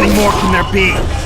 many more can there be?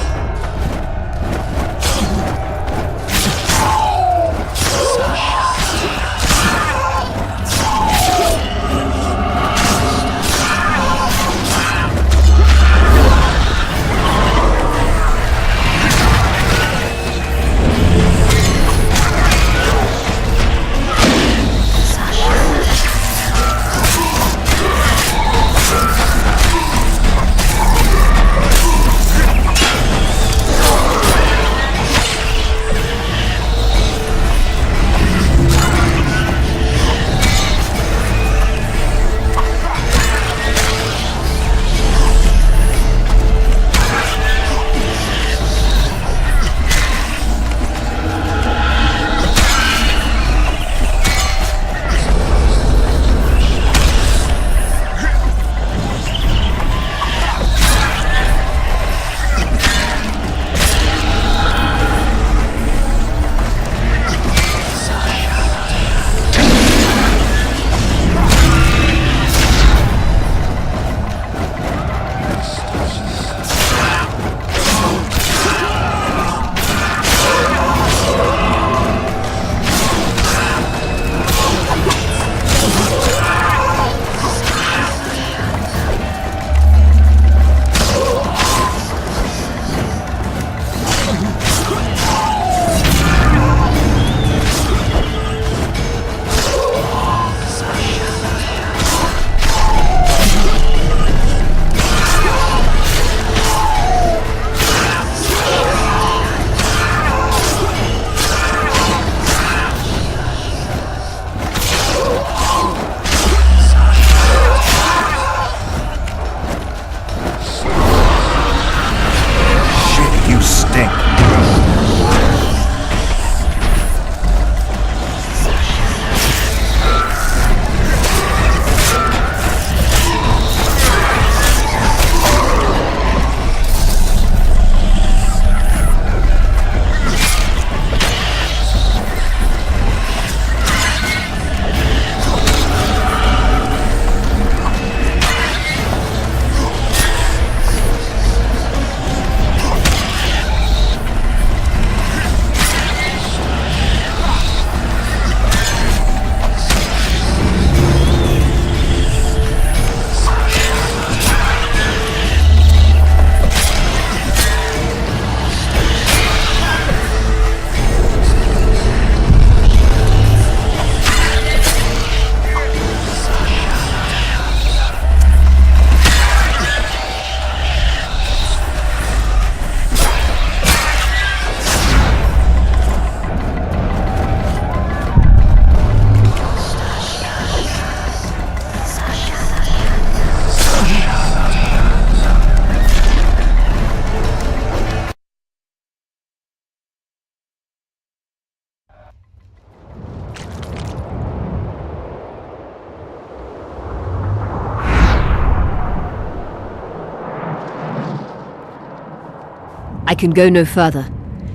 I can go no further.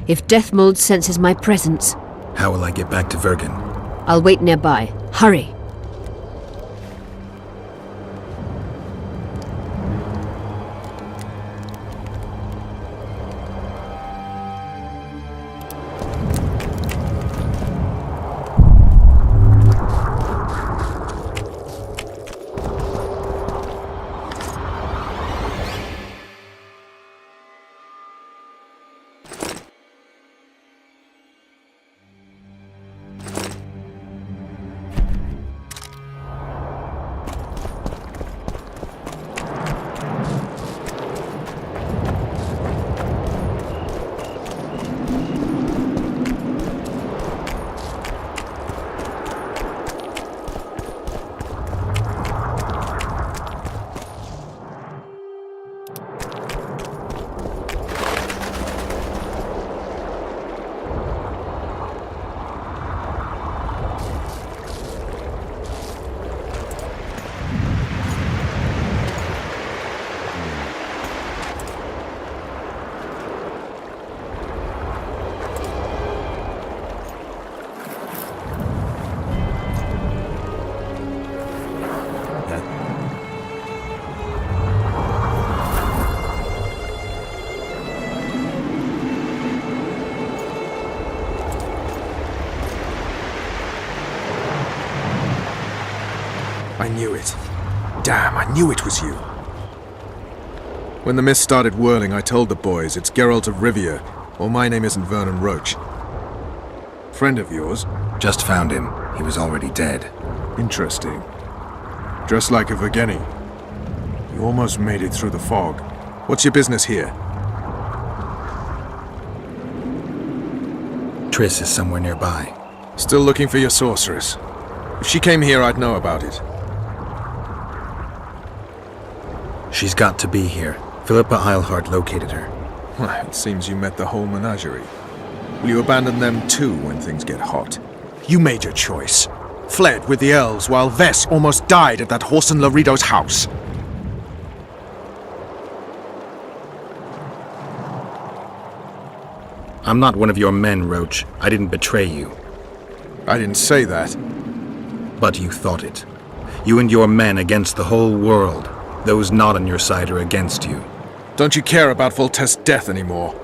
If Deathmold senses my presence... How will I get back to Vergen? I'll wait nearby. Hurry! knew it. Damn, I knew it was you. When the mist started whirling, I told the boys it's Geralt of Rivia, or my name isn't Vernon Roach. Friend of yours? Just found him. He was already dead. Interesting. Dressed like a Vergenni. You almost made it through the fog. What's your business here? Triss is somewhere nearby. Still looking for your sorceress. If she came here, I'd know about it. She's got to be here. Philippa Eilhart located her. Well, it seems you met the whole menagerie. Will you abandon them too when things get hot? You made your choice. Fled with the elves while Vess almost died at that Horson Laredo's house. I'm not one of your men, Roach. I didn't betray you. I didn't say that. But you thought it. You and your men against the whole world. Those not on your side are against you. Don't you care about Voltest's death anymore?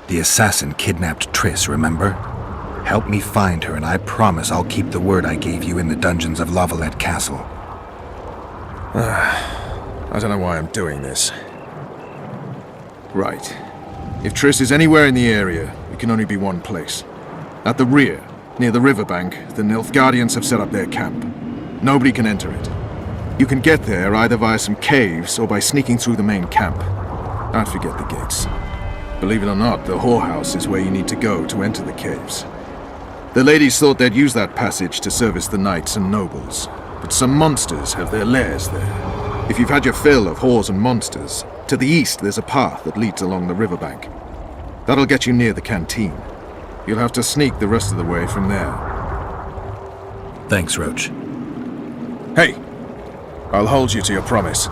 The assassin kidnapped Triss, remember? Help me find her, and I promise I'll keep the word I gave you in the dungeons of La Valette Castle. I don't know why I'm doing this. Right. If Triss is anywhere in the area, it can only be one place. At the rear, near the riverbank, the Nilfgaardians have set up their camp. Nobody can enter it. You can get there either via some caves or by sneaking through the main camp. I'd forget the gates. Believe it or not, the whorehouse is where you need to go to enter the caves. The ladies thought they'd use that passage to service the knights and nobles, but some monsters have their lairs there. If you've had your fill of whores and monsters, to the east there's a path that leads along the riverbank. That'll get you near the canteen. You'll have to sneak the rest of the way from there. Thanks, Roach. Hey! I'll hold you to your promise.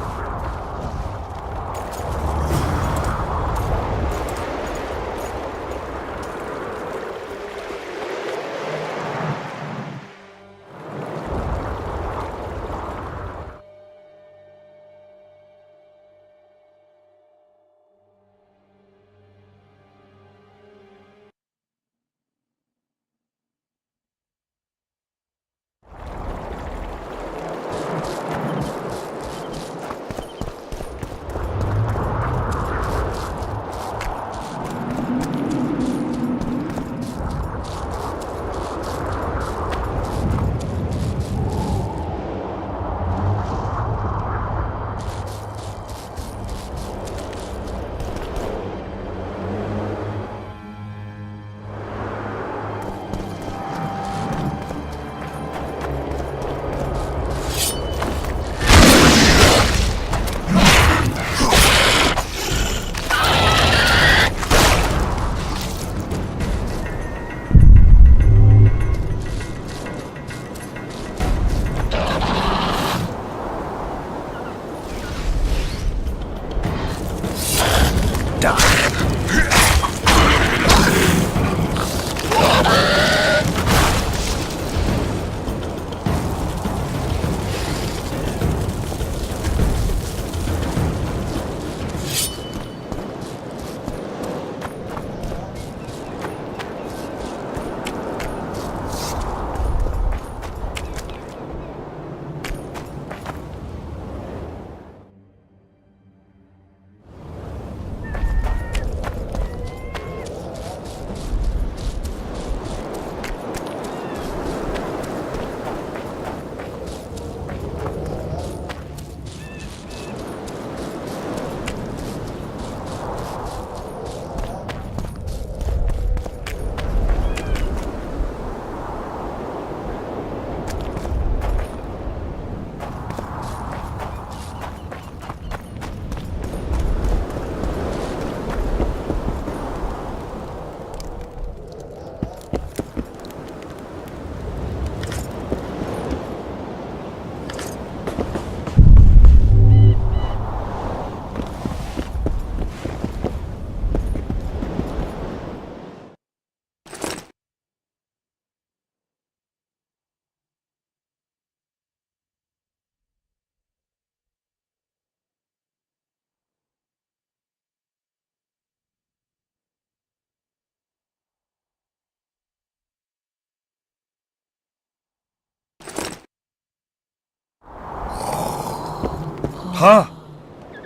Huh?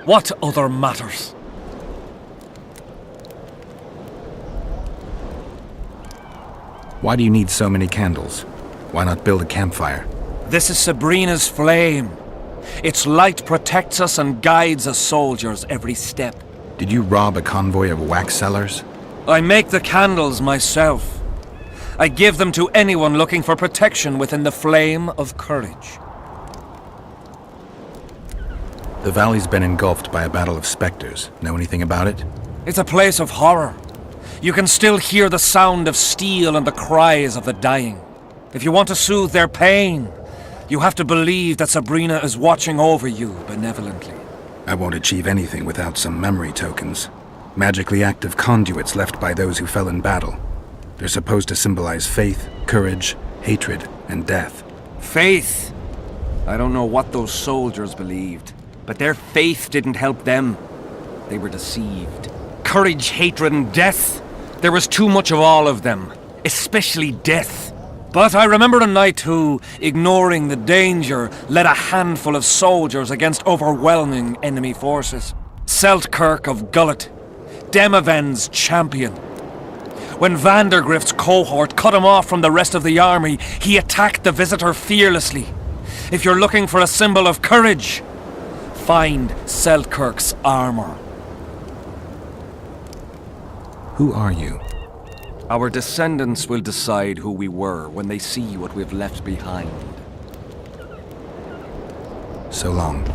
What other matters? Why do you need so many candles? Why not build a campfire? This is Sabrina's flame. Its light protects us and guides us soldiers every step. Did you rob a convoy of wax sellers? I make the candles myself. I give them to anyone looking for protection within the flame of courage. The valley's been engulfed by a battle of specters. Know anything about it? It's a place of horror. You can still hear the sound of steel and the cries of the dying. If you want to soothe their pain, you have to believe that Sabrina is watching over you benevolently. I won't achieve anything without some memory tokens. Magically active conduits left by those who fell in battle. They're supposed to symbolize faith, courage, hatred, and death. Faith. I don't know what those soldiers believed, but their faith didn't help them. They were deceived. Courage, hatred, and death. There was too much of all of them, especially death. But I remember a knight who, ignoring the danger, led a handful of soldiers against overwhelming enemy forces. Seltkirk of Gullet, Demaven's champion. When Vandergrift's cohort cut him off from the rest of the army, he attacked the visitor fearlessly. If you're looking for a symbol of courage, find Seltkirk's armor. Who are you? Our descendants will decide who we were when they see what we've left behind. So long.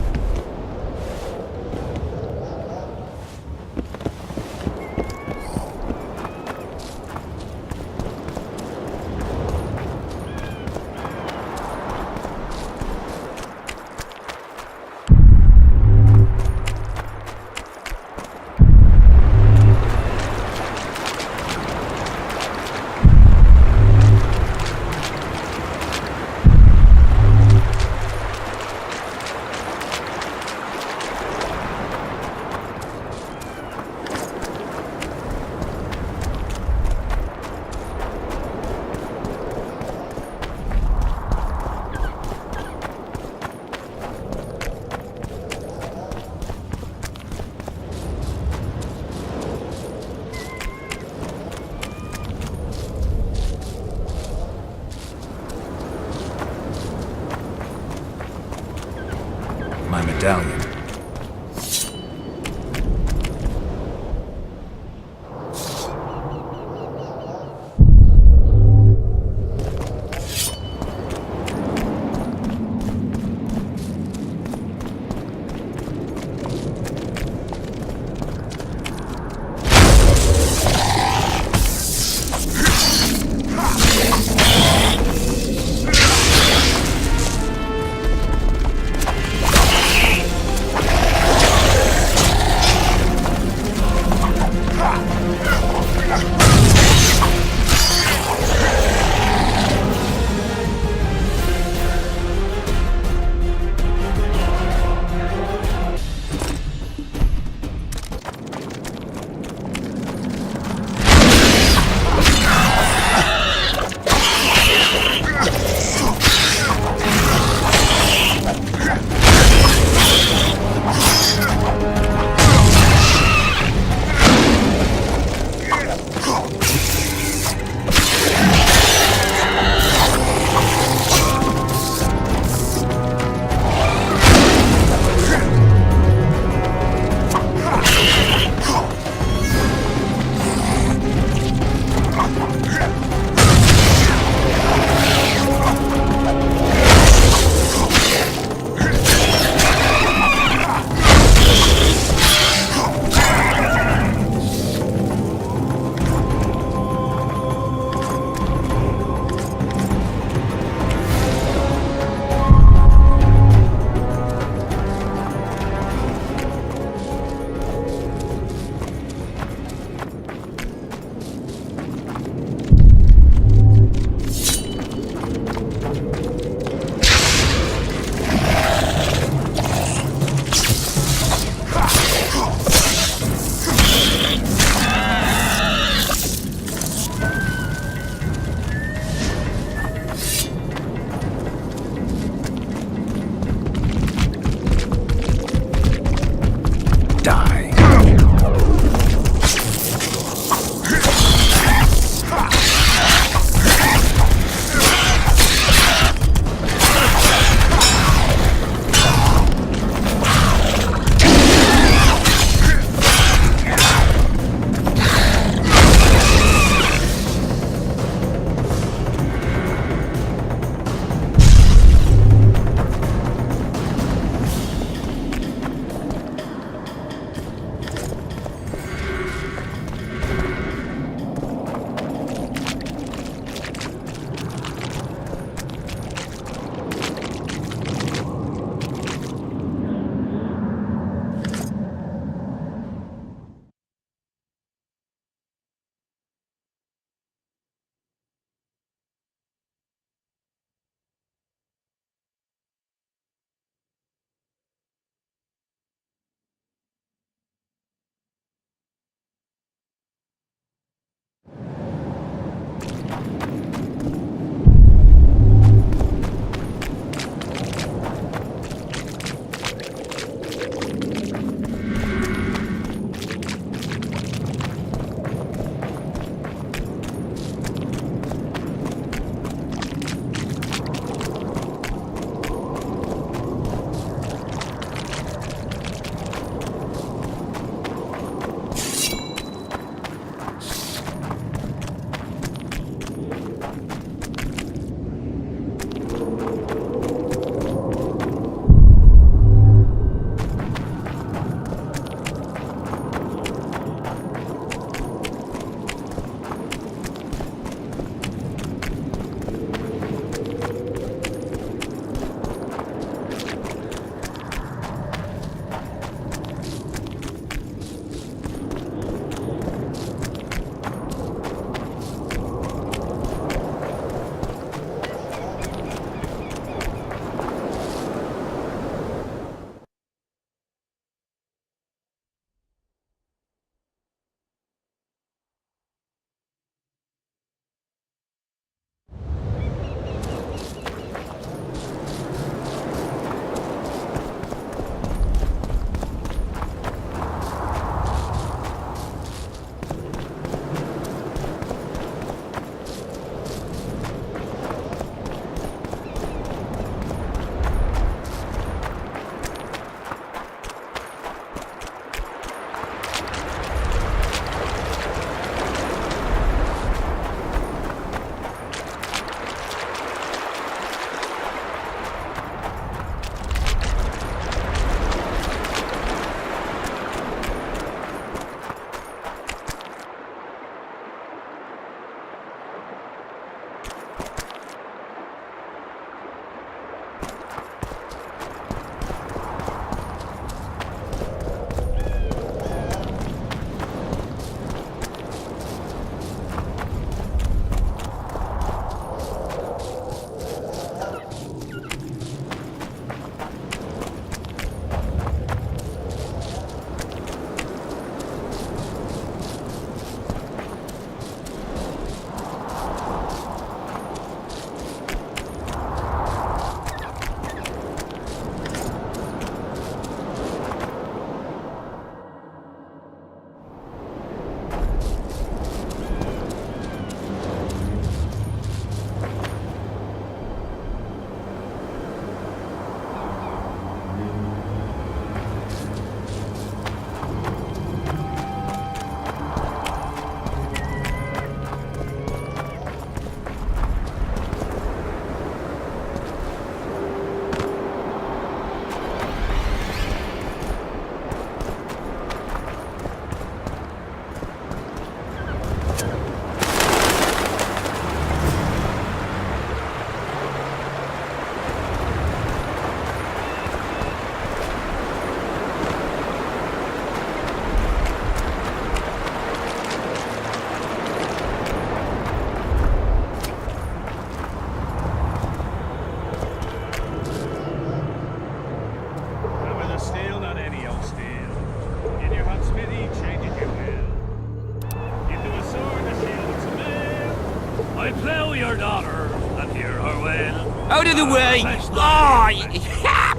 daughter and hear her wail. Out of the way!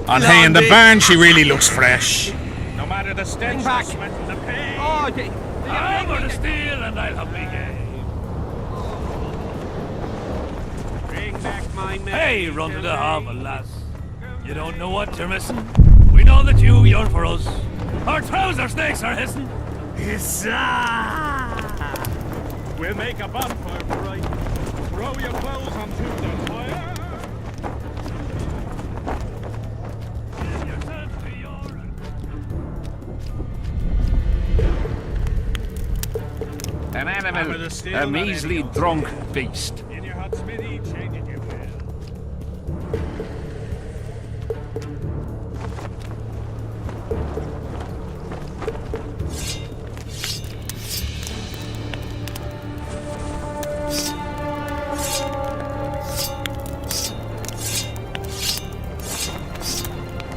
On hay in the barn, she really looks fresh. No matter the stench, back. the sweat, and the pain. Oh, I'm gonna steal and I'll have me game. Bring back my men. Hey, run to the hovel, lass. You don't know what you're missing. We know that you yearn for us. Our trouser snakes are hissing. We'll make a bonfire for right. Throw your clothes onto the fire. Give yourself to your... An Hammer animal, the steel, a not measly any old drunk steel. beast. In your hot smithy, change it you will.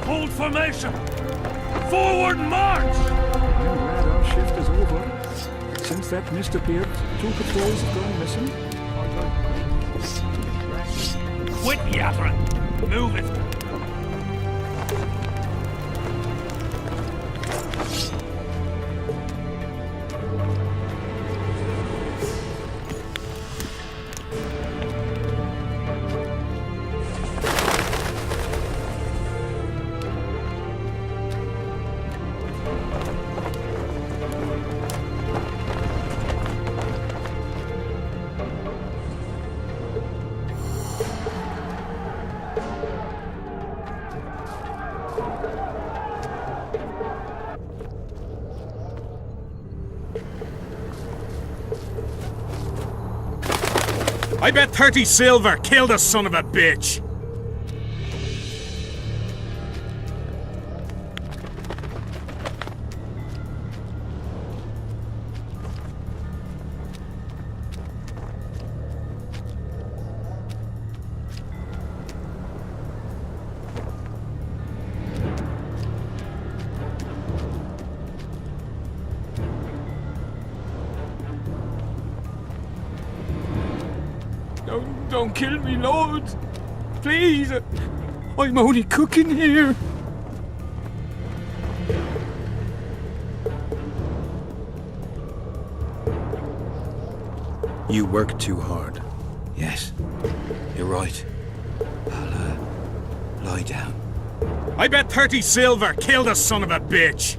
Hold formation! Forward march! I'm glad our shift is over. Since that mist appeared, 2 patrols have gone missing. Quit yattering! Move it! I bet 30 silver killed the son of a bitch. Don't kill me, Lord. Please. I'm only cooking here. You work too hard. Yes, you're right. I'll, lie down. I bet 30 silver killed the son of a bitch.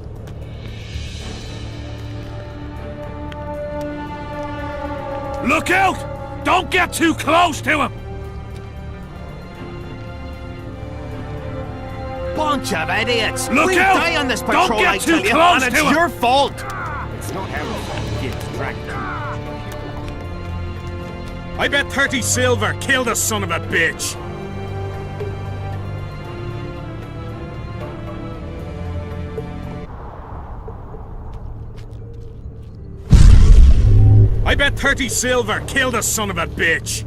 Look out! Don't get too close to him! Bunch of idiots! Look We'll out! die on this Don't patrol, get I too tell you, close and to it's him. your fault! It's not our fault. It's dragged. I bet 30 silver killed the son of a bitch. I bet 30 silver killed the son of a bitch.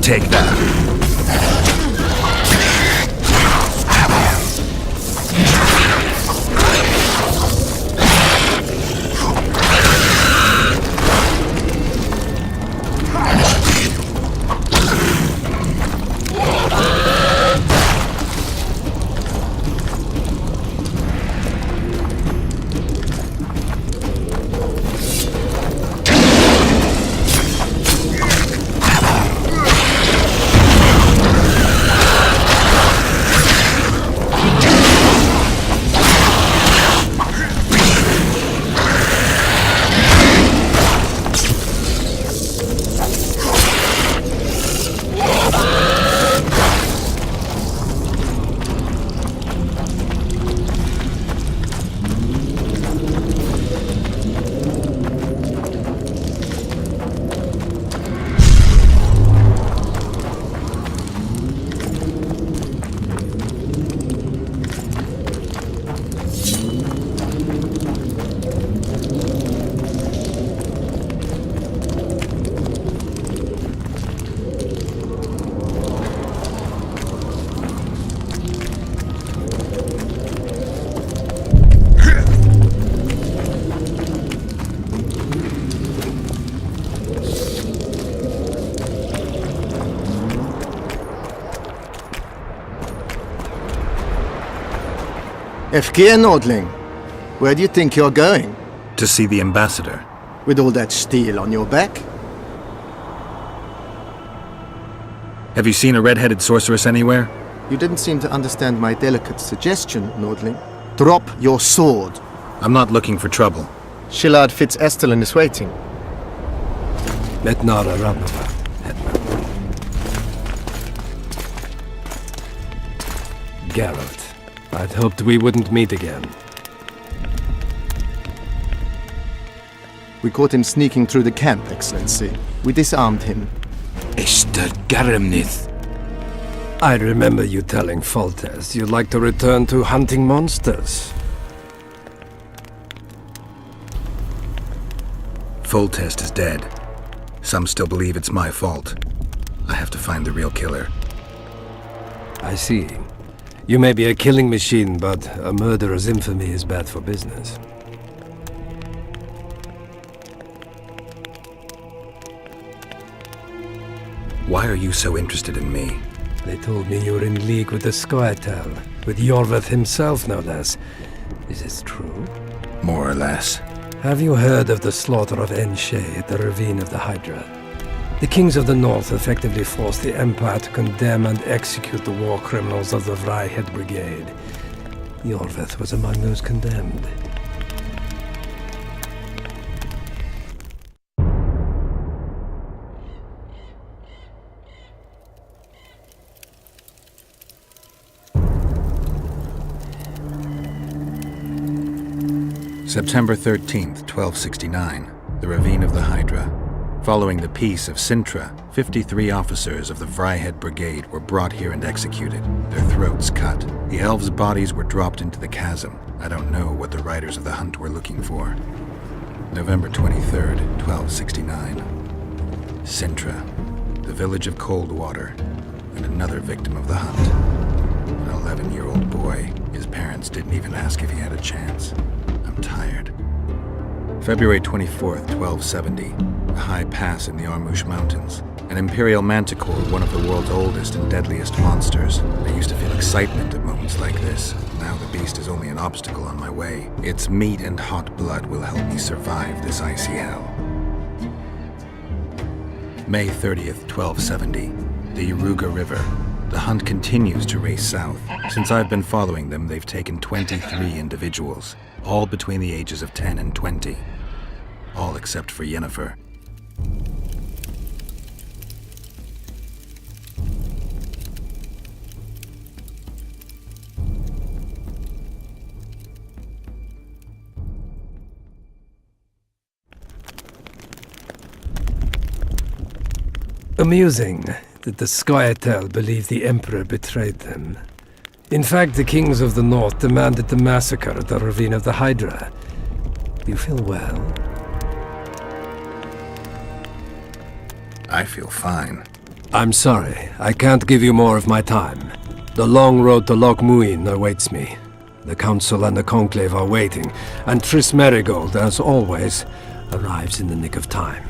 Take that. Efkir Nordling, where do you think you're going? To see the ambassador. With all that steel on your back? Have you seen a red-headed sorceress anywhere? You didn't seem to understand my delicate suggestion, Nordling. Drop your sword. I'm not looking for trouble. Shillard Fitz-Estelin is waiting. Metnara Ranova, Hetman. Geralt, I'd hoped we wouldn't meet again. We caught him sneaking through the camp, Excellency. We disarmed him. Esther Garamnith. I remember you telling Foltest you'd like to return to hunting monsters. Foltest is dead. Some still believe it's my fault. I have to find the real killer. I see. You may be a killing machine, but a murderer's infamy is bad for business. Why are you so interested in me? They told me you were in league with the Scoia'tael, with Iorveth himself, no less. Is this true? More or less. Have you heard of the slaughter of Enshe at the Ravine of the Hydra? The kings of the North effectively forced the Empire to condemn and execute the war criminals of the Vryhed Brigade. Iorveth was among those condemned. September 13th, 1269, the Ravine of the Hydra. Following the Peace of Sintra, 53 officers of the Vryhed Brigade were brought here and executed, their throats cut. The elves' bodies were dropped into the chasm. I don't know what the riders of the hunt were looking for. November 23rd, 1269. Sintra, the village of Coldwater, and another victim of the hunt. An 11-year-old boy. His parents didn't even ask if he had a chance. I'm tired. February 24th, 1270. A high pass in the Armouche Mountains. An Imperial Manticore, one of the world's oldest and deadliest monsters. I used to feel excitement at moments like this. Now the beast is only an obstacle on my way. Its meat and hot blood will help me survive this icy hell. May 30th, 1270. The Yaruga River. The hunt continues to race south. Since I've been following them, they've taken 23 individuals, all between the ages of 10 and 20. All except for Yennefer. Amusing that the Scoia'tael believe the Emperor betrayed them. In fact, the kings of the North demanded the massacre at the Ravine of the Hydra. You feel well? I feel fine. I'm sorry, I can't give you more of my time. The long road to Loch Muin awaits me. The Council and the Conclave are waiting, and Triss Merigold, as always, arrives in the nick of time.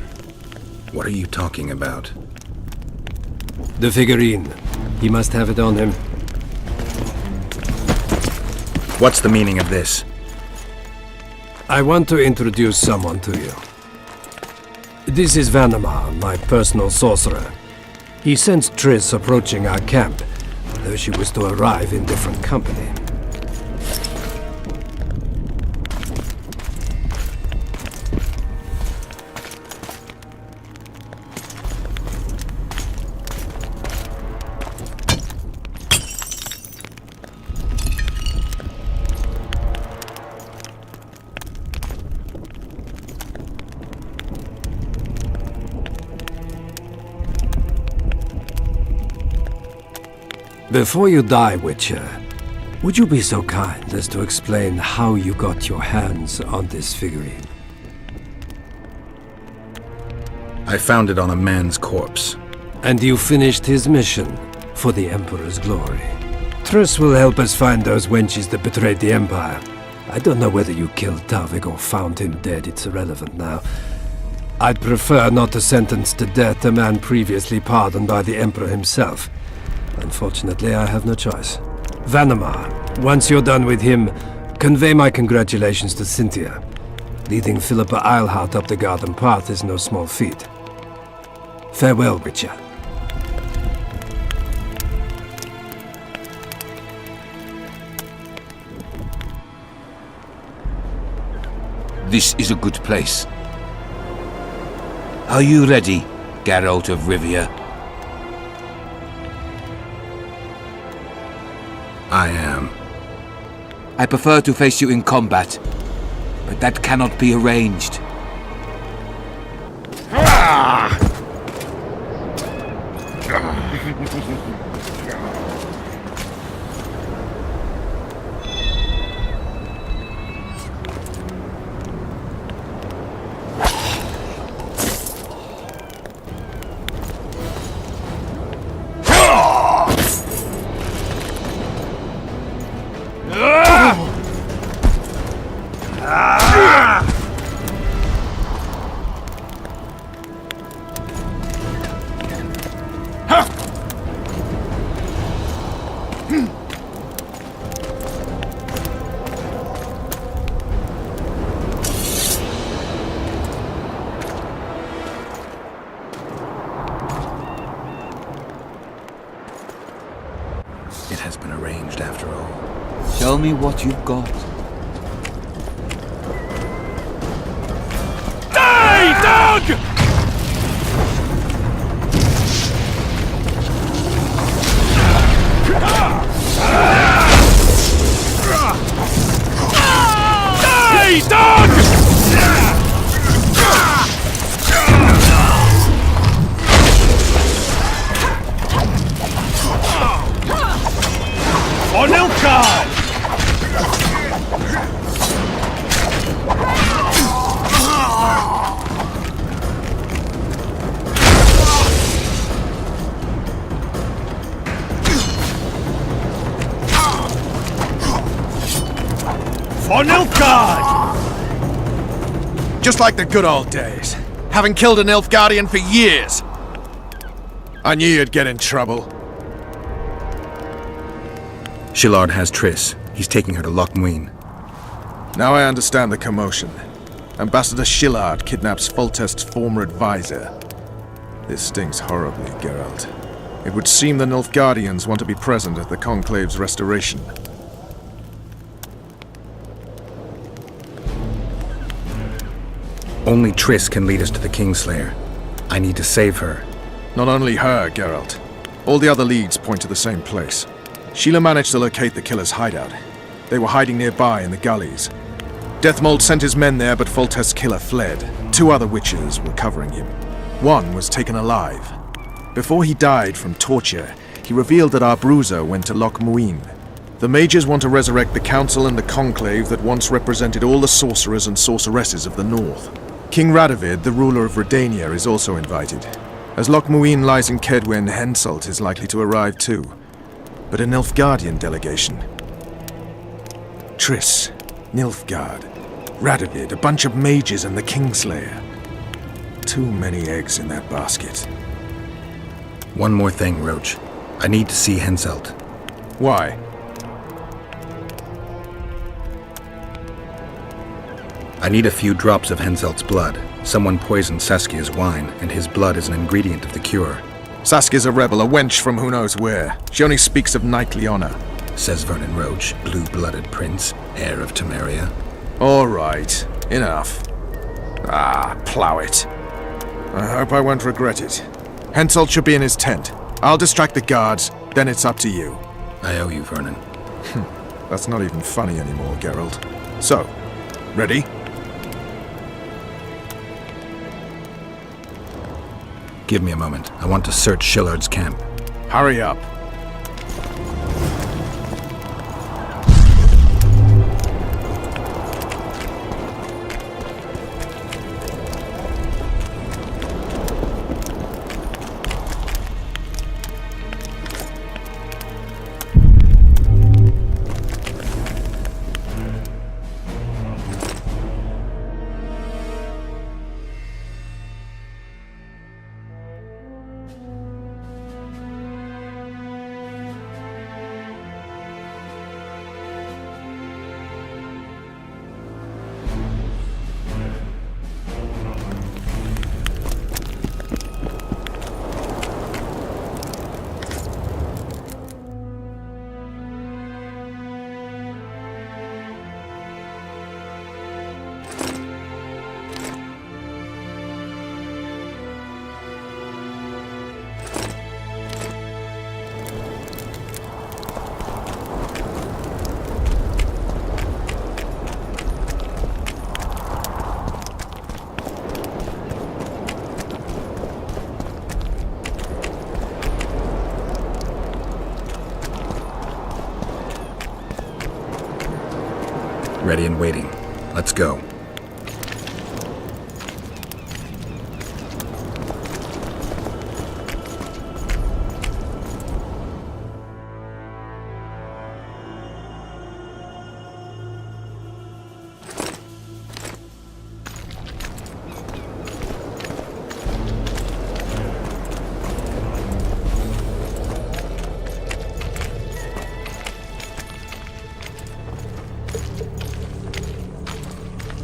What are you talking about? The figurine. He must have it on him. What's the meaning of this? I want to introduce someone to you. This is Vanamar, my personal sorcerer. He sensed Triss approaching our camp, though she was to arrive in different company. Before you die, Witcher, would you be so kind as to explain how you got your hands on this figurine? I found it on a man's corpse. And you finished his mission for the Emperor's glory. Triss will help us find those wenches that betrayed the Empire. I don't know whether you killed Tavik or found him dead, it's irrelevant now. I'd prefer not to sentence to death a man previously pardoned by the Emperor himself. Unfortunately, I have no choice. Vanamar, once you're done with him, Convey my congratulations to Cynthia. Leading Philippa Eilhart up the garden path is no small feat. Farewell, Witcher. This is a good place. Are you ready, Geralt of Rivia? I am. I prefer to face you in combat, but that cannot be arranged. It has been arranged after all. Show me what you've got. Die, dog! Die, dog! For Nilfgaard! For Nilfgaard! Just like the good old days. Having killed an Nilfgaardian for years. I knew you'd get in trouble. Shillard has Triss. He's taking her to Loch Muin. Now I understand the commotion. Ambassador Shillard kidnaps Foltest's former advisor. This stings horribly, Geralt. It would seem the Nilfgaardians want to be present at the Conclave's restoration. Only Triss can lead us to the Kingslayer. I need to save her. Not only her, Geralt. All the other leads point to the same place. Sheila managed to locate the killer's hideout. They were hiding nearby in the gullies. Deathmold sent his men there, but Foltest's killer fled. 2 other witches were covering him. One was taken alive. Before he died from torture, he revealed that our bruiser went to Loch Muin. The mages want to resurrect the council and the conclave that once represented all the sorcerers and sorceresses of the north. King Radovid, the ruler of Redania, is also invited. As Loch Muin lies in Kedwen, Henselt is likely to arrive too. But a Nilfgaardian delegation. Triss, Nilfgaard, Radovid, a bunch of mages and the Kingslayer. Too many eggs in that basket. One more thing, Roach. I need to see Henselt. Why? I need a few drops of Henselt's blood. Someone poisoned Saskia's wine, and his blood is an ingredient of the cure. Saskia's a rebel, a wench from who knows where. She only speaks of knightly honor. Says Vernon Roach, blue-blooded prince, heir of Temeria. All right, enough. Plow it. I hope I won't regret it. Henselt should be in his tent. I'll distract the guards, then it's up to you. I owe you, Vernon. That's not even funny anymore, Geralt. So, ready? Give me a moment. I want to search Shillard's camp. Hurry up. Ready and waiting. Let's go.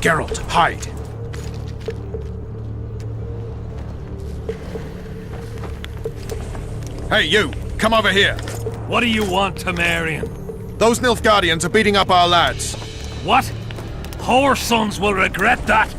Geralt, hide. Hey, you! Come over here! What do you want, Temerian? Those Nilfgaardians are beating up our lads. What? Our sons will regret that.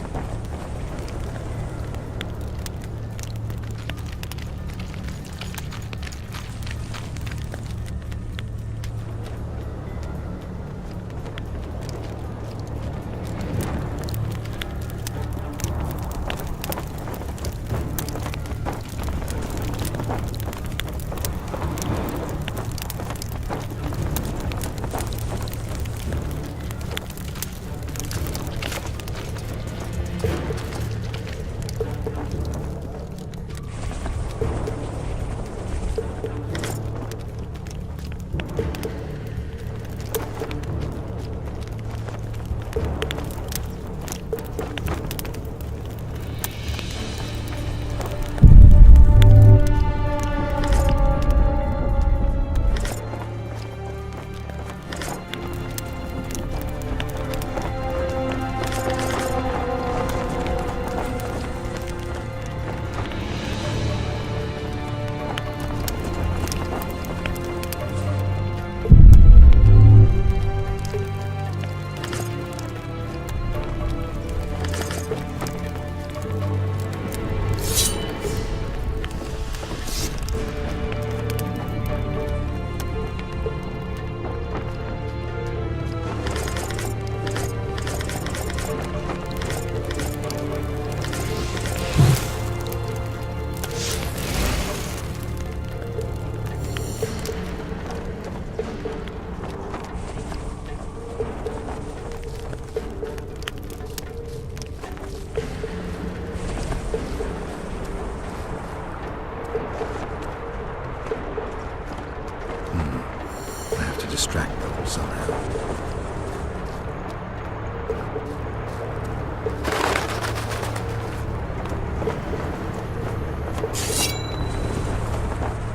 Distract them somehow.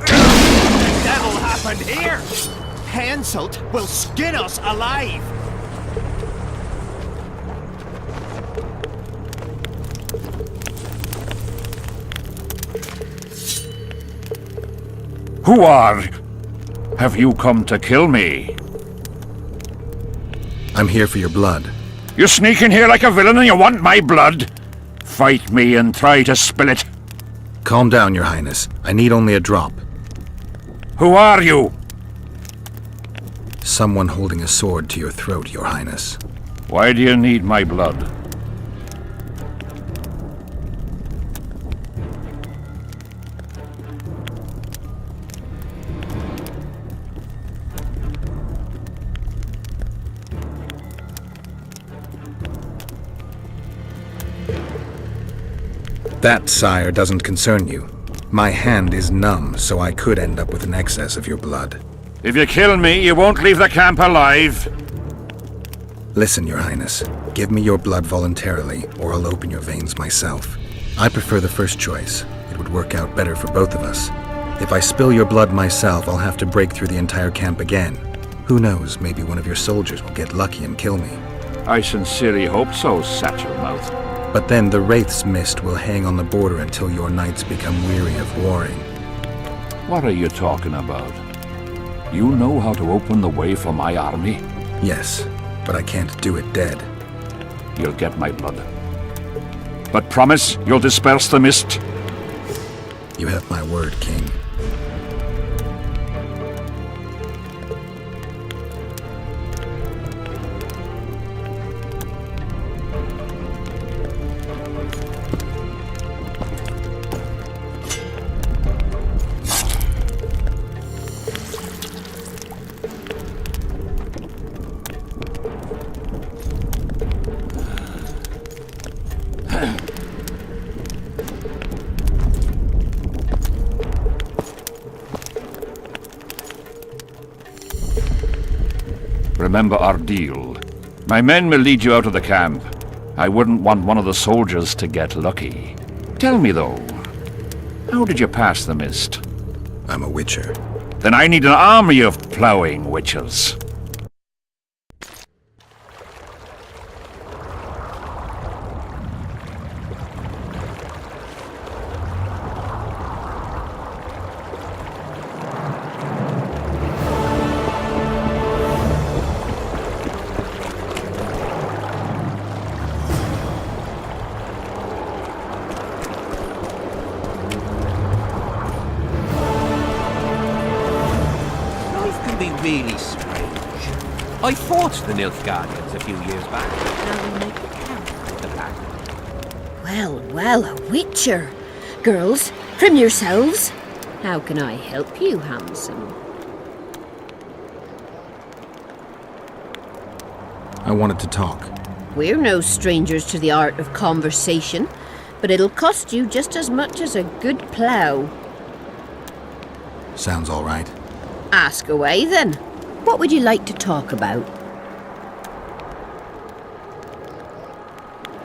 The devil happened here! Henselt will skin us alive! Who are? Have you come to kill me? I'm here for your blood. You sneak in here like a villain and you want my blood? Fight me and try to spill it. Calm down, Your Highness. I need only a drop. Who are you? Someone holding a sword to your throat, Your Highness. Why do you need my blood? That, sire, doesn't concern you. My hand is numb, so I could end up with an excess of your blood. If you kill me, you won't leave the camp alive. Listen, Your Highness. Give me your blood voluntarily, or I'll open your veins myself. I prefer the first choice. It would work out better for both of us. If I spill your blood myself, I'll have to break through the entire camp again. Who knows, maybe one of your soldiers will get lucky and kill me. I sincerely hope so, Satchelmouth. But then the Wraith's mist will hang on the border until your knights become weary of warring. What are you talking about? You know how to open the way for my army? Yes, but I can't do it dead. You'll get my blood. But promise you'll disperse the mist? You have my word, King. remember our deal. My men will lead you out of the camp. I wouldn't want one of the soldiers to get lucky. Tell me, though, how did you pass the mist? I'm a witcher. Then I need an army of plowing witches. Life can be really strange. I fought the Nilfgaardians a few years back. Now we make a camp with the pack. Well, well, a witcher. Girls, trim yourselves. How can I help you, handsome? I wanted to talk. We're no strangers to the art of conversation, but it'll cost you just as much as a good plough. Sounds all right. Ask away, then. What would you like to talk about?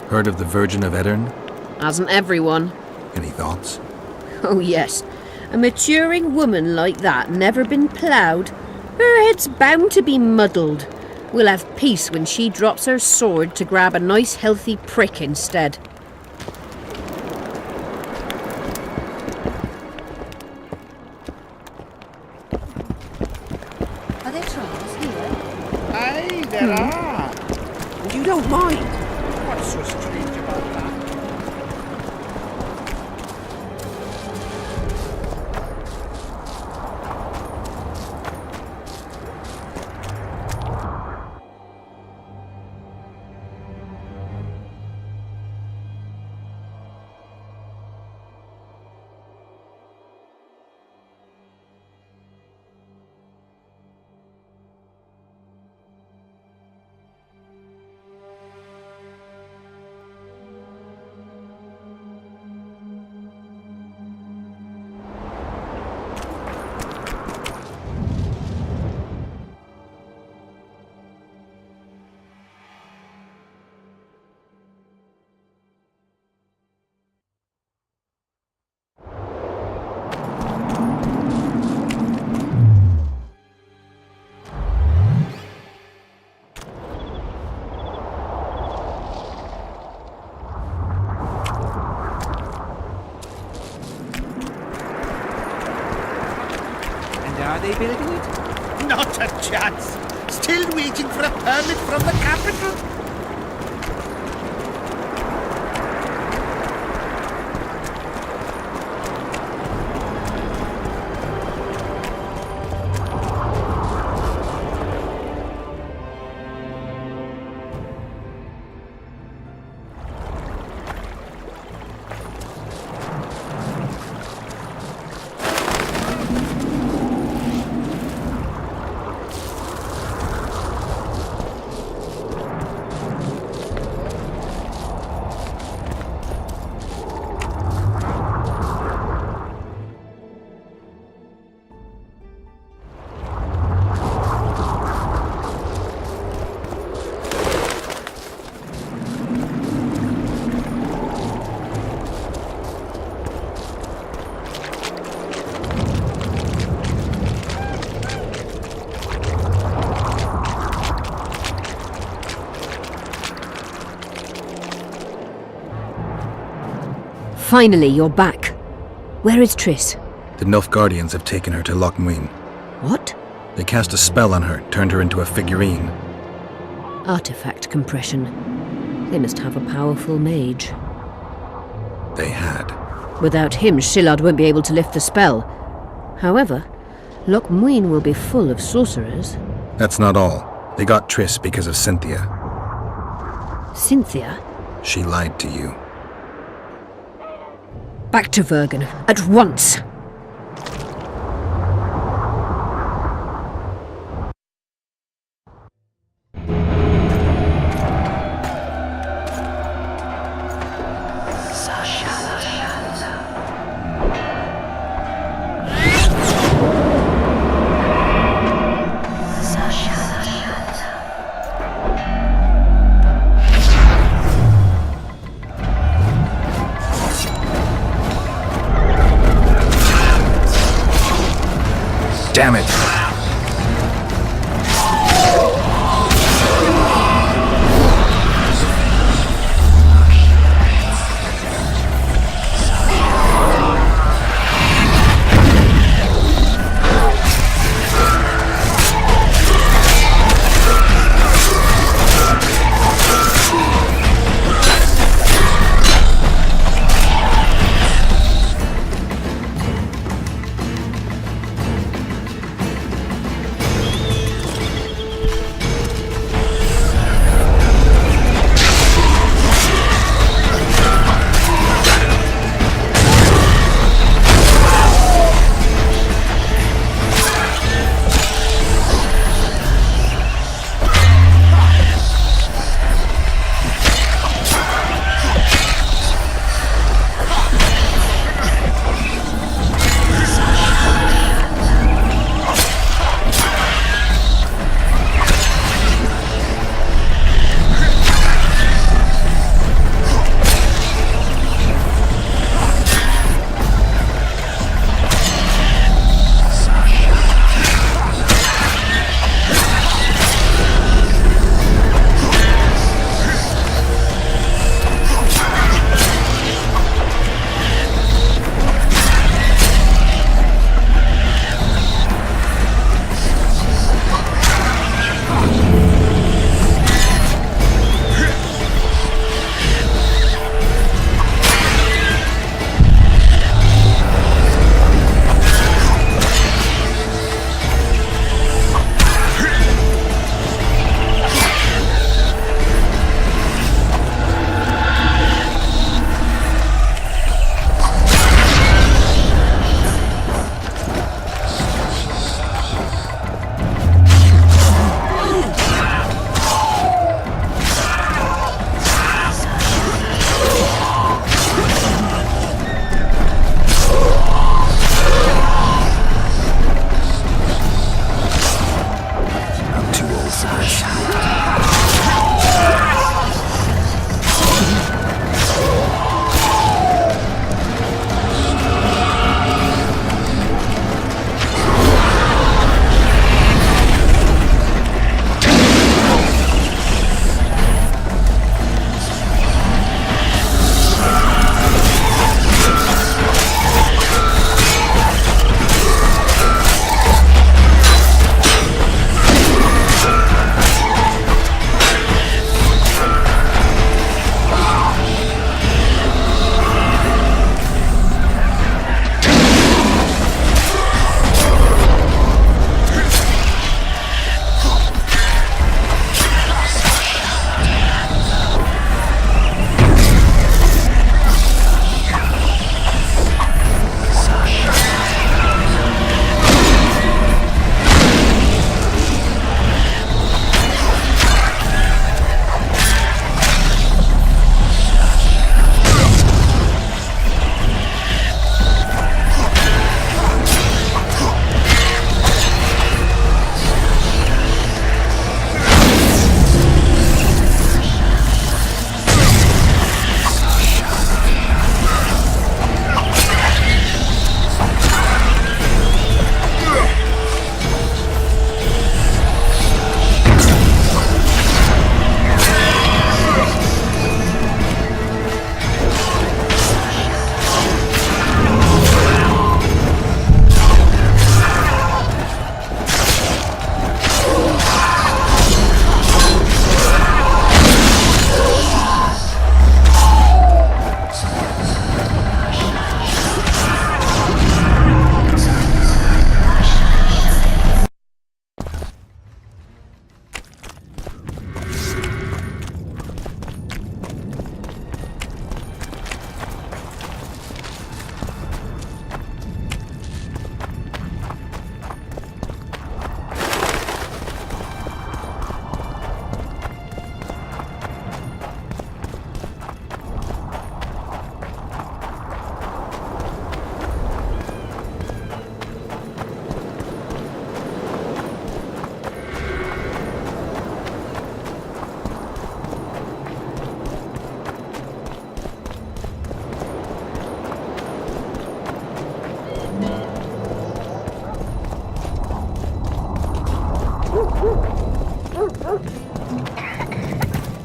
Heard of the Virgin of Aedirn? Hasn't everyone? Any thoughts? Oh, yes. A maturing woman like that never been ploughed. Her head's bound to be muddled. We'll have peace when she drops her sword to grab a nice healthy prick instead. Are there trolls here? Aye, there are. You don't mind. What's so strange about that? Are they building it? Not a chance. Still waiting for a permit from the capital. Finally, you're back. Where is Triss? The Nilfgaardians have taken her to Loch Muin. What? They cast a spell on her, turned her into a figurine. Artifact compression. They must have a powerful mage. They had. Without him, Shilad won't be able to lift the spell. However, Loch Muin will be full of sorcerers. That's not all. They got Triss because of Cynthia. Cynthia? She lied to you. Back to Vergen, at once! Damn it!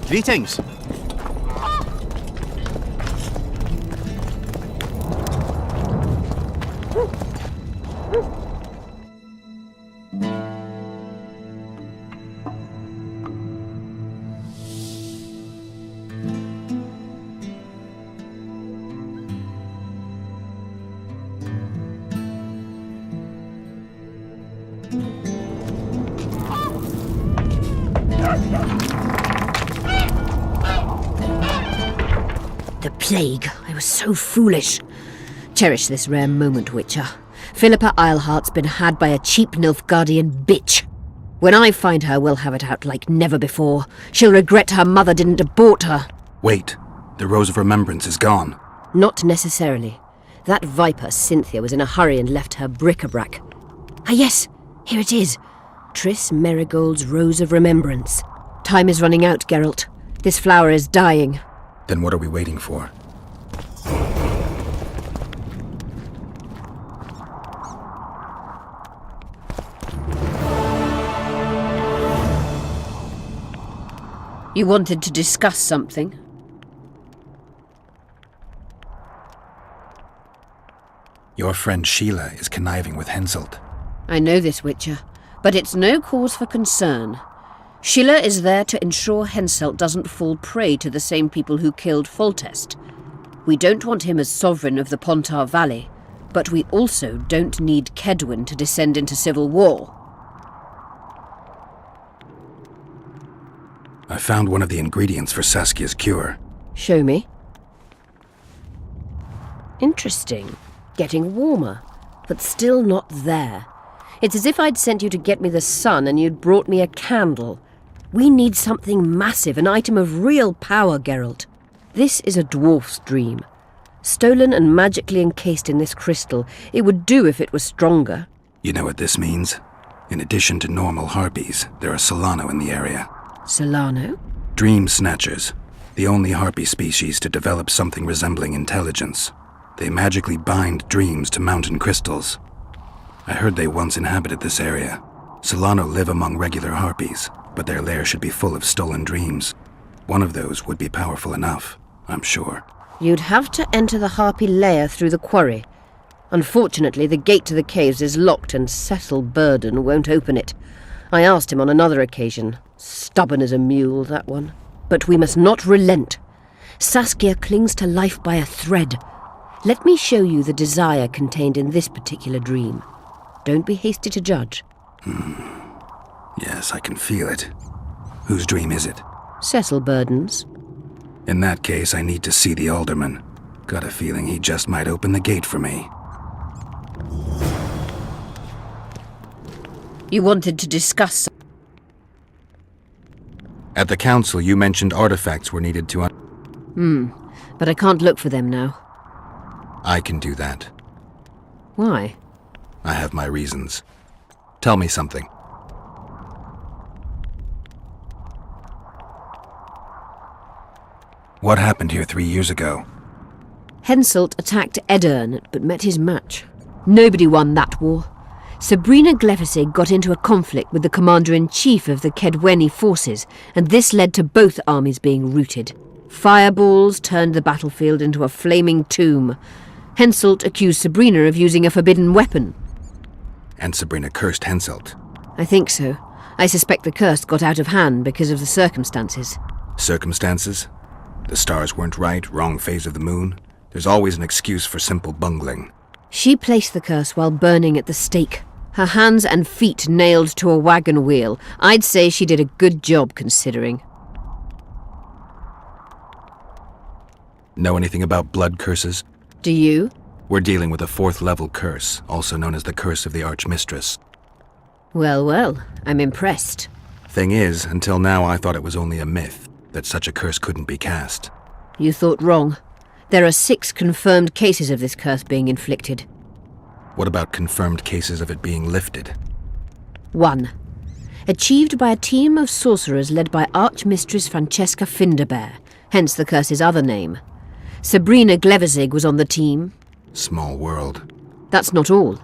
Greetings. The plague. I was so foolish. Cherish this rare moment, Witcher. Philippa Eilhart's been had by a cheap Nilfgaardian bitch. When I find her, we'll have it out like never before. She'll regret her mother didn't abort her. Wait. The Rose of Remembrance is gone. Not necessarily. That viper, Cynthia, was in a hurry and left her bric-a-brac. Ah yes, here it is. Triss Merigold's Rose of Remembrance. Time is running out, Geralt. This flower is dying. Then what are we waiting for? You wanted to discuss something? Your friend Sheila is conniving with Henselt. I know this, Witcher, but it's no cause for concern. Sheila is there to ensure Henselt doesn't fall prey to the same people who killed Foltest. We don't want him as sovereign of the Pontar Valley, but we also don't need Kedwin to descend into civil war. I found one of the ingredients for Saskia's cure. Show me. Interesting. Getting warmer, but still not there. It's as if I'd sent you to get me the sun and you'd brought me a candle. We need something massive, an item of real power, Geralt. This is a dwarf's dream. Stolen and magically encased in this crystal. It would do if it was stronger. You know what this means? In addition to normal harpies, there are Solano in the area. Solano? Dream Snatchers. The only harpy species to develop something resembling intelligence. They magically bind dreams to mountain crystals. I heard they once inhabited this area. Solano live among regular harpies, but their lair should be full of stolen dreams. One of those would be powerful enough, I'm sure. You'd have to enter the harpy lair through the quarry. Unfortunately, the gate to the caves is locked and Cecil Burden won't open it. I asked him on another occasion. Stubborn as a mule, that one. But we must not relent. Saskia clings to life by a thread. Let me show you the desire contained in this particular dream. Don't be hasty to judge. Yes, I can feel it. Whose dream is it? Cecil Burden's. In that case, I need to see the alderman. Got a feeling he just might open the gate for me. You wanted to discuss... At the council, you mentioned artifacts were needed to... But I can't look for them now. I can do that. Why? I have my reasons. Tell me something. What happened here 3 years ago? Henselt attacked Edirn, but met his match. Nobody won that war. Sabrina Glefisig got into a conflict with the commander-in-chief of the Kedweni forces, and this led to both armies being routed. Fireballs turned the battlefield into a flaming tomb. Henselt accused Sabrina of using a forbidden weapon. And Sabrina cursed Henselt. I think so. I suspect the curse got out of hand because of the circumstances. Circumstances? The stars weren't right, wrong phase of the moon. There's always an excuse for simple bungling. She placed the curse while burning at the stake. Her hands and feet nailed to a wagon wheel. I'd say she did a good job, considering. Know anything about blood curses? Do you? We're dealing with a 4th level curse, also known as the Curse of the Archmistress. Well, well, I'm impressed. Thing is, until now I thought it was only a myth, that such a curse couldn't be cast. You thought wrong. There are 6 confirmed cases of this curse being inflicted. What about confirmed cases of it being lifted? 1. Achieved by a team of sorcerers led by Archmistress Francesca Finderbear, hence the curse's other name. Sabrina Glefisig was on the team. Small world. That's not all.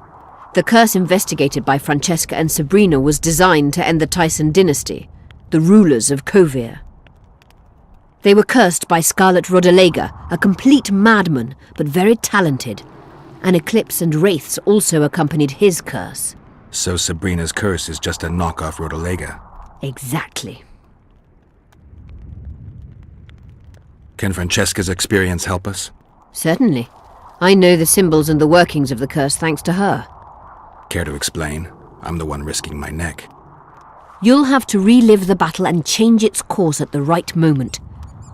The curse investigated by Francesca and Sabrina was designed to end the Tyson dynasty, the rulers of Kovir. They were cursed by Scarlet Rodalega, a complete madman, but very talented. An eclipse and wraiths also accompanied his curse. So Sabrina's curse is just a knockoff Rodalega. Exactly. Can Francesca's experience help us? Certainly. I know the symbols and the workings of the curse thanks to her. Care to explain? I'm the one risking my neck. You'll have to relive the battle and change its course at the right moment.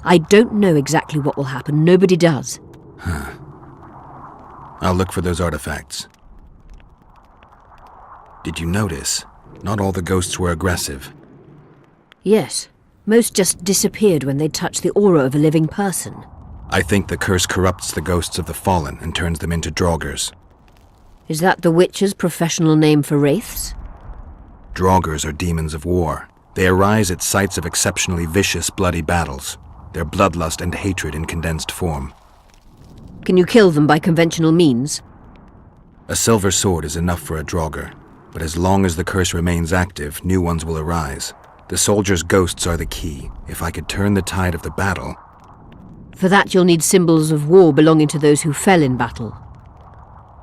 I don't know exactly what will happen. Nobody does. Huh. I'll look for those artifacts. Did you notice? Not all the ghosts were aggressive. Yes. Most just disappeared when they touched the aura of a living person. I think the curse corrupts the ghosts of the fallen and turns them into Draugrs. Is that the Witcher's professional name for wraiths? Draugrs are demons of war. They arise at sites of exceptionally vicious, bloody battles. Their bloodlust and hatred in condensed form. Can you kill them by conventional means? A silver sword is enough for a Draugr, but as long as the curse remains active, new ones will arise. The soldiers' ghosts are the key. If I could turn the tide of the battle... For that you'll need symbols of war belonging to those who fell in battle.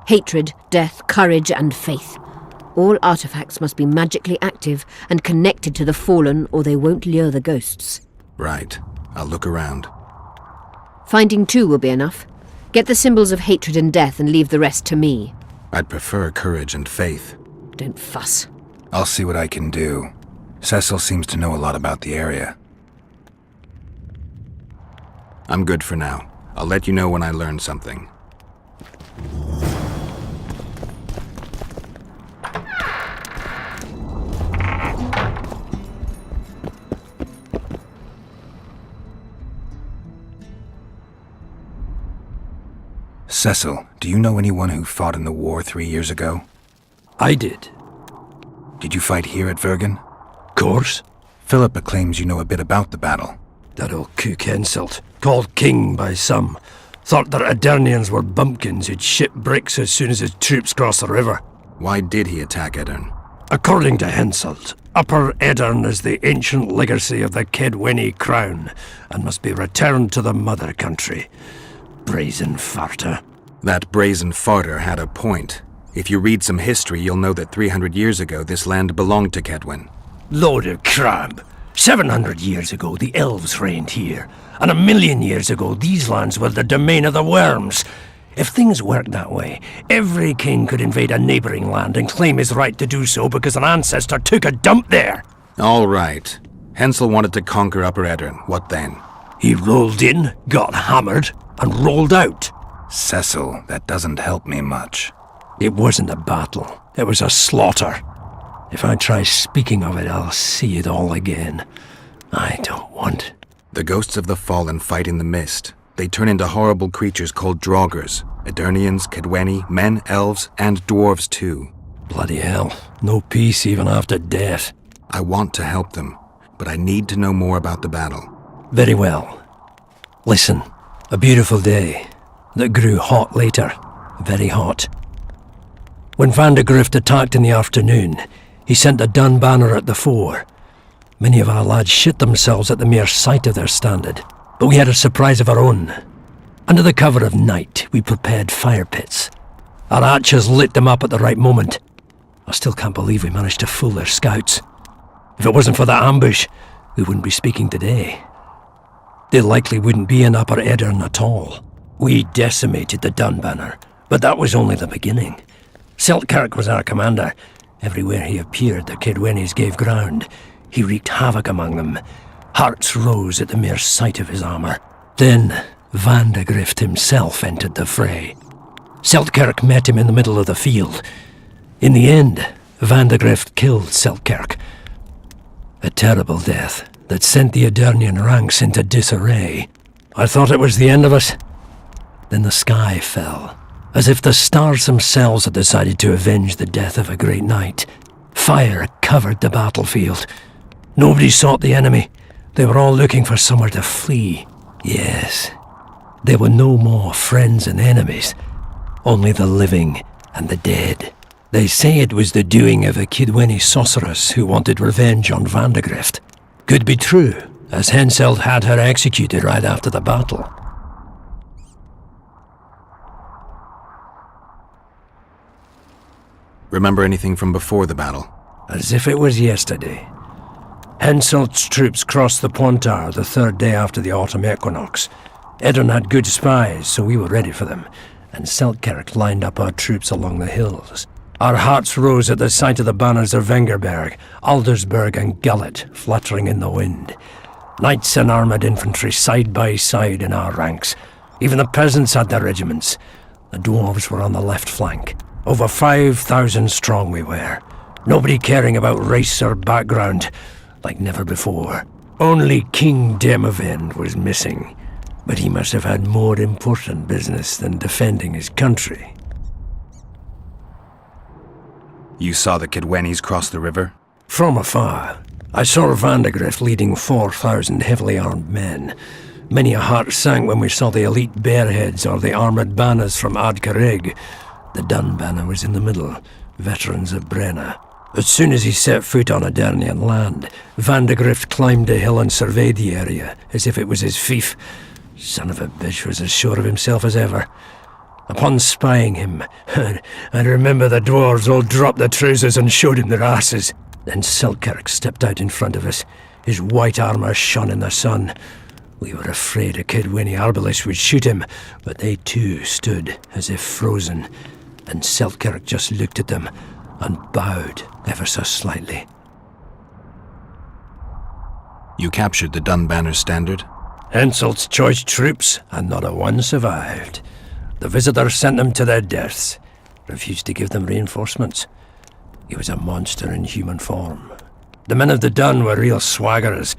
Hatred, death, courage, and faith. All artifacts must be magically active and connected to the fallen, or they won't lure the ghosts. Right. I'll look around. Finding 2 will be enough. Get the symbols of hatred and death and leave the rest to me. I'd prefer courage and faith. Don't fuss. I'll see what I can do. Cecil seems to know a lot about the area. I'm good for now. I'll let you know when I learn something. Cecil, do you know anyone who fought in the war 3 years ago? I did. Did you fight here at Vergen? Course. Philippa claims you know a bit about the battle. That old cook Henselt, called king by some, thought that Aedirnians were bumpkins who'd ship bricks as soon as his troops crossed the river. Why did he attack Aedirn? According to Henselt, Upper Aedirn is the ancient legacy of the Kedweni crown and must be returned to the mother country. Brazen farter. That brazen farter had a point. If you read some history, you'll know that 300 years ago this land belonged to Kedwen. Load of crab. 700 years ago, the elves reigned here, and 1,000,000 years ago, these lands were the domain of the worms. If things worked that way, every king could invade a neighboring land and claim his right to do so because an ancestor took a dump there. All right. Hensel wanted to conquer Upper Aedirn. What then? He rolled in, got hammered, and rolled out. Cecil, that doesn't help me much. It wasn't a battle. It was a slaughter. If I try speaking of it, I'll see it all again. I don't want... The ghosts of the fallen fight in the mist. They turn into horrible creatures called Draugrs. Aedirnians, Kedweni, men, elves, and dwarves too. Bloody hell. No peace even after death. I want to help them, but I need to know more about the battle. Very well. Listen, a beautiful day that grew hot later. Very hot. When Vandegrift attacked in the afternoon, he sent a dun banner at the fore. Many of our lads shit themselves at the mere sight of their standard, but we had a surprise of our own. Under the cover of night, we prepared fire pits. Our archers lit them up at the right moment. I still can't believe we managed to fool their scouts. If it wasn't for that ambush, we wouldn't be speaking today. They likely wouldn't be in Upper Aedirn at all. We decimated the dun banner, but that was only the beginning. Seltkirk was our commander. Everywhere he appeared, the Kedwenis gave ground. He wreaked havoc among them. Hearts rose at the mere sight of his armour. Then, Vandegrift himself entered the fray. Seltkirk met him in the middle of the field. In the end, Vandegrift killed Seltkirk. A terrible death that sent the Aedirnian ranks into disarray. I thought it was the end of us. Then the sky fell, as if the stars themselves had decided to avenge the death of a great knight. Fire covered the battlefield. Nobody sought the enemy. They were all looking for somewhere to flee. Yes, there were no more friends and enemies, only the living and the dead. They say it was the doing of a Kedweni sorceress who wanted revenge on Vandegrift. Could be true, as Henselt had her executed right after the battle. Remember anything from before the battle? As if it was yesterday. Henselt's troops crossed the Pontard the third day after the autumn equinox. Edirn had good spies, so we were ready for them, and Selkirk lined up our troops along the hills. Our hearts rose at the sight of the banners of Vengerberg, Aldersberg and Gullet fluttering in the wind. Knights and armoured infantry side by side in our ranks. Even the peasants had their regiments. The dwarves were on the left flank. Over 5,000 strong we were. Nobody caring about race or background, like never before. Only King Demavend was missing, but he must have had more important business than defending his country. You saw the Kidwennies cross the river? From afar. I saw Vandegrift leading 4,000 heavily armed men. Many a heart sank when we saw the elite bearheads or the armoured banners from Ardcarrig. The Dun banner was in the middle, veterans of Brenna. As soon as he set foot on Adernian land, Vandegrift climbed a hill and surveyed the area, as if it was his fief. Son of a bitch was as sure of himself as ever. Upon spying him, I remember the dwarves all dropped their trousers and showed him their asses. Then Selkirk stepped out in front of us. His white armour shone in the sun. We were afraid a Kidwenny arbalist would shoot him, but they too stood as if frozen, and Selkirk just looked at them and bowed ever so slightly. You captured the Dun banner standard? Henselt's choice troops, and not a one survived. The visitor sent them to their deaths, refused to give them reinforcements. He was a monster in human form. The men of the Dun were real swaggerers,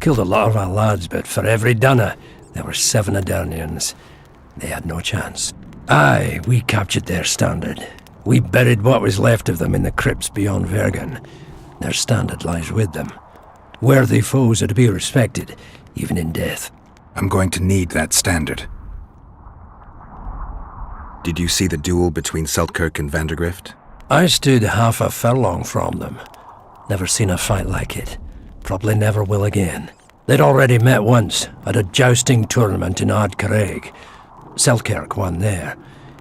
killed a lot of our lads, but for every Dunna, there were 7 Adernians. They had no chance. Aye, we captured their standard. We buried what was left of them in the crypts beyond Vergen. Their standard lies with them. Worthy foes are to be respected, even in death. I'm going to need that standard. Did you see the duel between Selkirk and Vandegrift? I stood half a furlong from them. Never seen a fight like it. Probably never will again. They'd already met once, at a jousting tournament in Ardcarrig. Selkirk won there.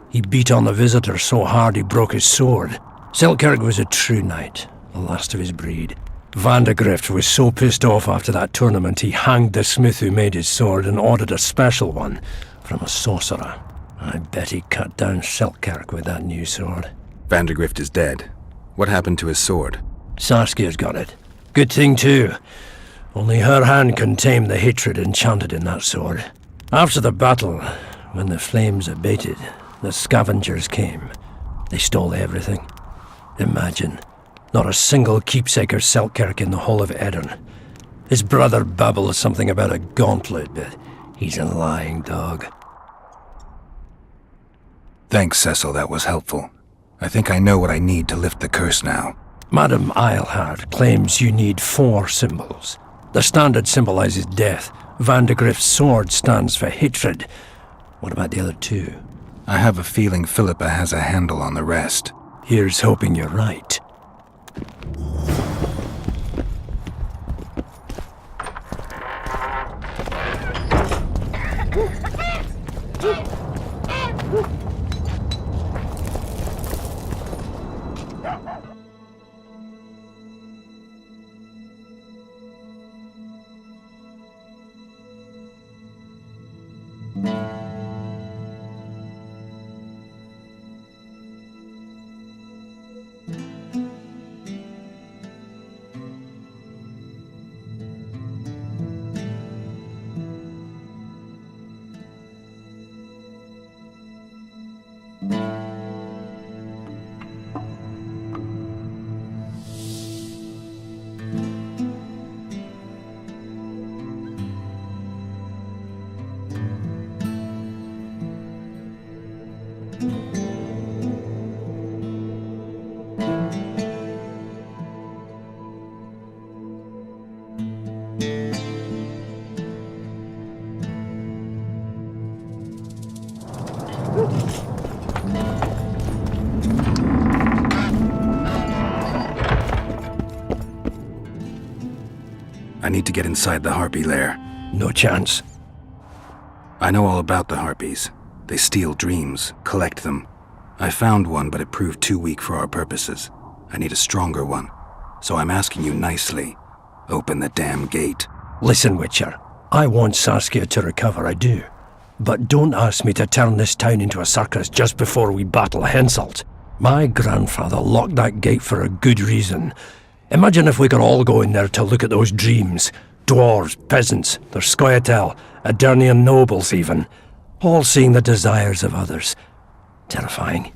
He beat on the visitor so hard he broke his sword. Selkirk was a true knight, the last of his breed. Vandegrift was so pissed off after that tournament he hanged the smith who made his sword and ordered a special one from a sorcerer. I bet he cut down Selkirk with that new sword. Vandegrift is dead. What happened to his sword? Saskia's got it. Good thing too. Only her hand can tame the hatred enchanted in that sword. After the battle, when the flames abated, the scavengers came. They stole everything. Imagine, not a single keepsake of Selkirk in the whole of Edirn. His brother babbled something about a gauntlet, but he's a lying dog. Thanks, Cecil, that was helpful. I think I know what I need to lift the curse now. Madame Eilhard claims you need 4 symbols. The standard symbolizes death. Vandegrift's sword stands for hatred. What about the other 2? I have a feeling Philippa has a handle on the rest. Here's hoping you're right. need to get inside the Harpy lair. No chance. I know all about the Harpies. They steal dreams, collect them. I found one, but it proved too weak for our purposes. I need a stronger one. So I'm asking you nicely, open the damn gate. Listen, Witcher. I want Saskia to recover, I do. But don't ask me to turn this town into a circus just before we battle Henselt. My grandfather locked that gate for a good reason. Imagine if we could all go in there to look at those dreams. Dwarves, peasants, their Scoia'tael, Aedirnian nobles even. All seeing the desires of others. Terrifying.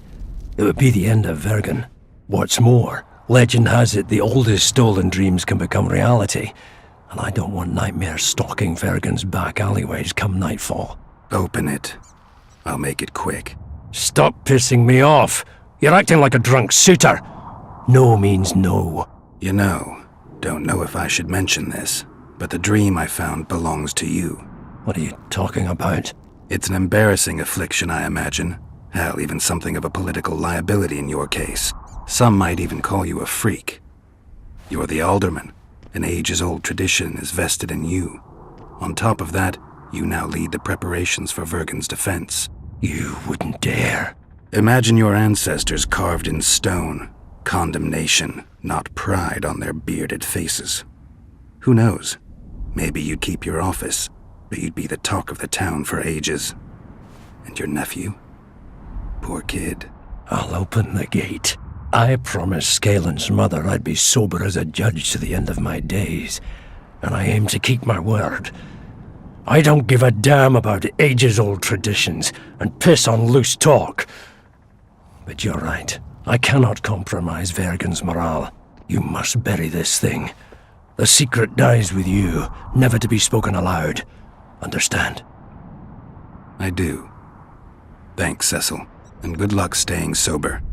It would be the end of Vergen. What's more, legend has it the oldest stolen dreams can become reality. And I don't want nightmares stalking Vergen's back alleyways come nightfall. Open it. I'll make it quick. Stop pissing me off. You're acting like a drunk suitor. No means no. You know, don't know if I should mention this, but the dream I found belongs to you. What are you talking about? It's an embarrassing affliction, I imagine. Hell, even something of a political liability in your case. Some might even call you a freak. You're the alderman. An ages-old tradition is vested in you. On top of that, you now lead the preparations for Vergen's defense. You wouldn't dare. Imagine your ancestors carved in stone. Condemnation, not pride on their bearded faces. Who knows? Maybe you'd keep your office, but you'd be the talk of the town for ages. And your nephew? Poor kid. I'll open the gate. I promised Scalen's mother I'd be sober as a judge to the end of my days, and I aim to keep my word. I don't give a damn about ages-old traditions and piss on loose talk. But you're right. I cannot compromise Vergen's morale. You must bury this thing. The secret dies with you, never to be spoken aloud. Understand? I do. Thanks, Cecil, and good luck staying sober.